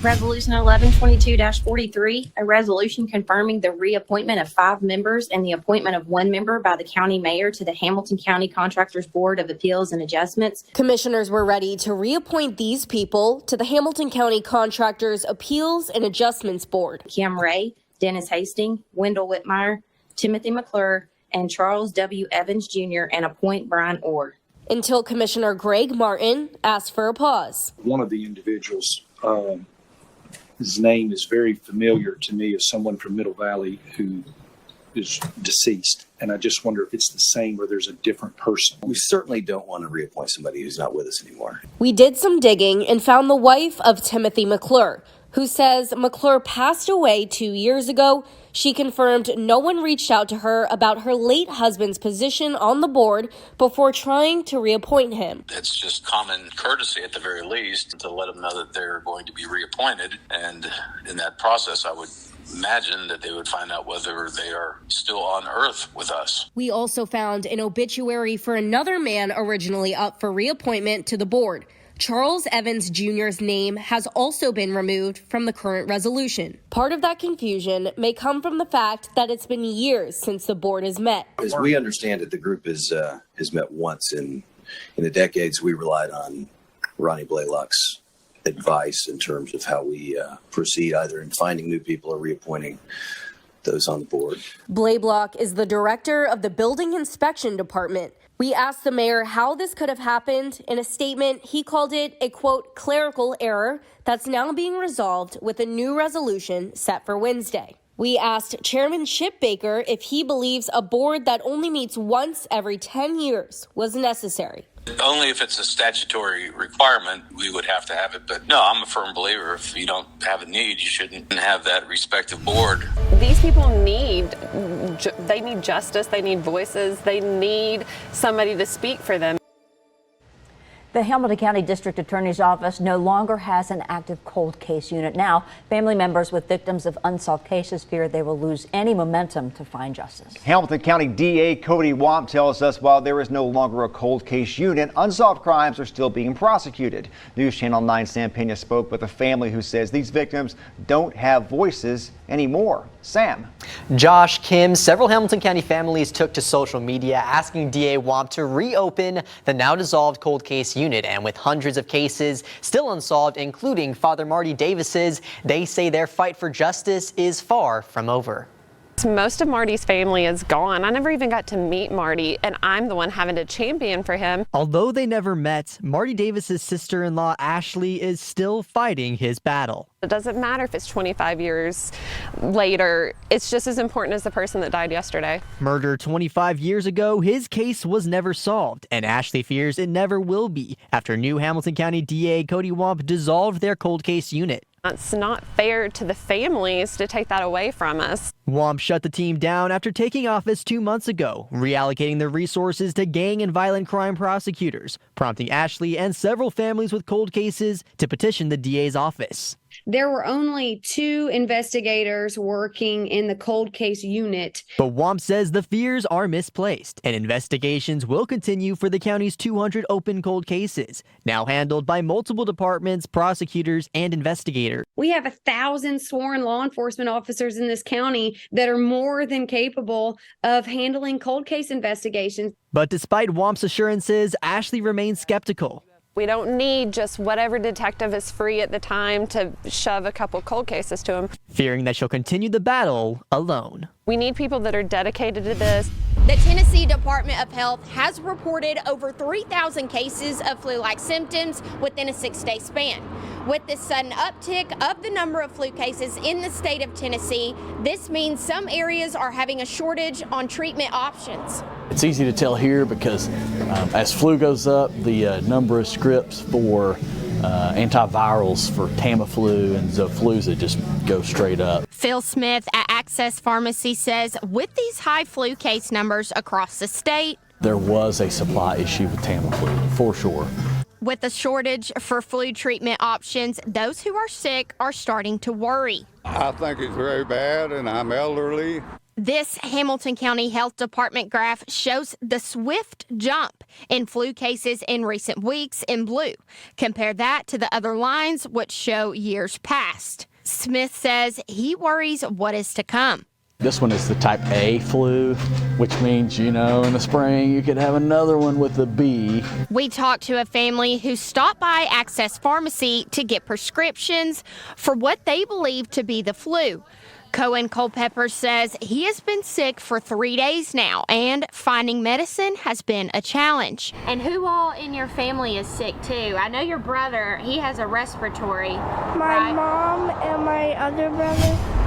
Resolution 1122-43, a resolution confirming the reappointment of 5 members and the appointment of 1 member by the county mayor to the Hamilton County Contractors Board of Appeals and Adjustments. Commissioners were ready to reappoint these people to the Hamilton County Contractors Appeals and Adjustments Board. Kim Ray, Dennis Hasting, Wendell Whitmire, Timothy McClure, and Charles W. Evans Jr., and appoint Brian Orr. Until Commissioner Greg Martin asked for a pause. One of the individuals, his name is very familiar to me as someone from Middle Valley who is deceased. And I just wonder if it's the same or there's a different person. We certainly don't want to reappoint somebody who's not with us anymore. We did some digging and found the wife of Timothy McClure, who says McClure passed away 2 years ago. She confirmed no one reached out to her about her late husband's position on the board before trying to reappoint him. It's just common courtesy at the very least to let them know that they're going to be reappointed. And in that process, I would imagine that they would find out whether they are still on earth with us. We also found an obituary for another man originally up for reappointment to the board. Charles Evans Jr.'s name has also been removed from the current resolution. Part of that confusion may come from the fact that it's been years since the board has met. As we understand it, the group has met once. In the decades, we relied on Ronnie Blaylock's advice in terms of how we proceed, either in finding new people or reappointing those on the board. Blaylock is the director of the Building Inspection Department. We asked the mayor how this could have happened. In a statement, he called it a, quote, clerical error that's now being resolved with a new resolution set for Wednesday. We asked Chairman Chip Baker if he believes a board that only meets once every 10 years was necessary. Only if it's a statutory requirement, we would have to have it. But no, I'm a firm believer. If you don't have a need, you shouldn't have that respective board. These people need justice. They need voices. They need somebody to speak for them. The Hamilton County District Attorney's Office no longer has an active cold case unit. Now, family members with victims of unsolved cases fear they will lose any momentum to find justice. Hamilton County DA Cody Wamp tells us while there is no longer a cold case unit, unsolved crimes are still being prosecuted. News Channel 9 Sam Pena spoke with a family who says these victims don't have voices anymore. Sam. Josh, Kim, several Hamilton County families took to social media asking DA Wamp to reopen the now dissolved cold case unit. And with hundreds of cases still unsolved, including Father Marty Davis's, they say their fight for justice is far from over. Most of Marty's family is gone. I never even got to meet Marty, and I'm the one having to champion for him. Although they never met, Marty Davis's sister-in-law Ashley is still fighting his battle. It doesn't matter if it's 25 years later. It's just as important as the person that died yesterday. Murdered 25 years ago, his case was never solved, and Ashley fears it never will be after new Hamilton County DA Cody Wamp dissolved their cold case unit. It's not fair to the families to take that away from us. Wamp shut the team down after taking office 2 months ago, reallocating their resources to gang and violent crime prosecutors, prompting Ashley and several families with cold cases to petition the DA's office. There were only 2 investigators working in the cold case unit. But Wamp says the fears are misplaced, and investigations will continue for the county's 200 open cold cases, now handled by multiple departments, prosecutors, and investigators. We have 1,000 sworn law enforcement officers in this county that are more than capable of handling cold case investigations. But despite Wamp's assurances, Ashley remains skeptical. We don't need just whatever detective is free at the time to shove a couple cold cases to him. Fearing that she'll continue the battle alone. We need people that are dedicated to this. The Tennessee Department of Health has reported over 3,000 cases of flu-like symptoms within a 6-day span. With this sudden uptick of the number of flu cases in the state of Tennessee, this means some areas are having a shortage on treatment options. It's easy to tell here because as flu goes up, the number of scripts for antivirals for Tamiflu and Xofluza just go straight up. Phil Smith at Access Pharmacy says with these high flu case numbers across the state, there was a supply issue with Tamiflu, for sure. With a shortage for flu treatment options, those who are sick are starting to worry. I think it's very bad, and I'm elderly. This Hamilton County Health Department graph shows the swift jump in flu cases in recent weeks in blue. Compare that to the other lines, which show years past. Smith says he worries what is to come. This one is the type A flu, which means, in the spring you could have another one with a B. We talked to a family who stopped by Access Pharmacy to get prescriptions for what they believe to be the flu. Cohen Culpepper says he has been sick for 3 days now, and finding medicine has been a challenge. And who all in your family is sick too? I know your brother, he has a respiratory. My mom and my other brother.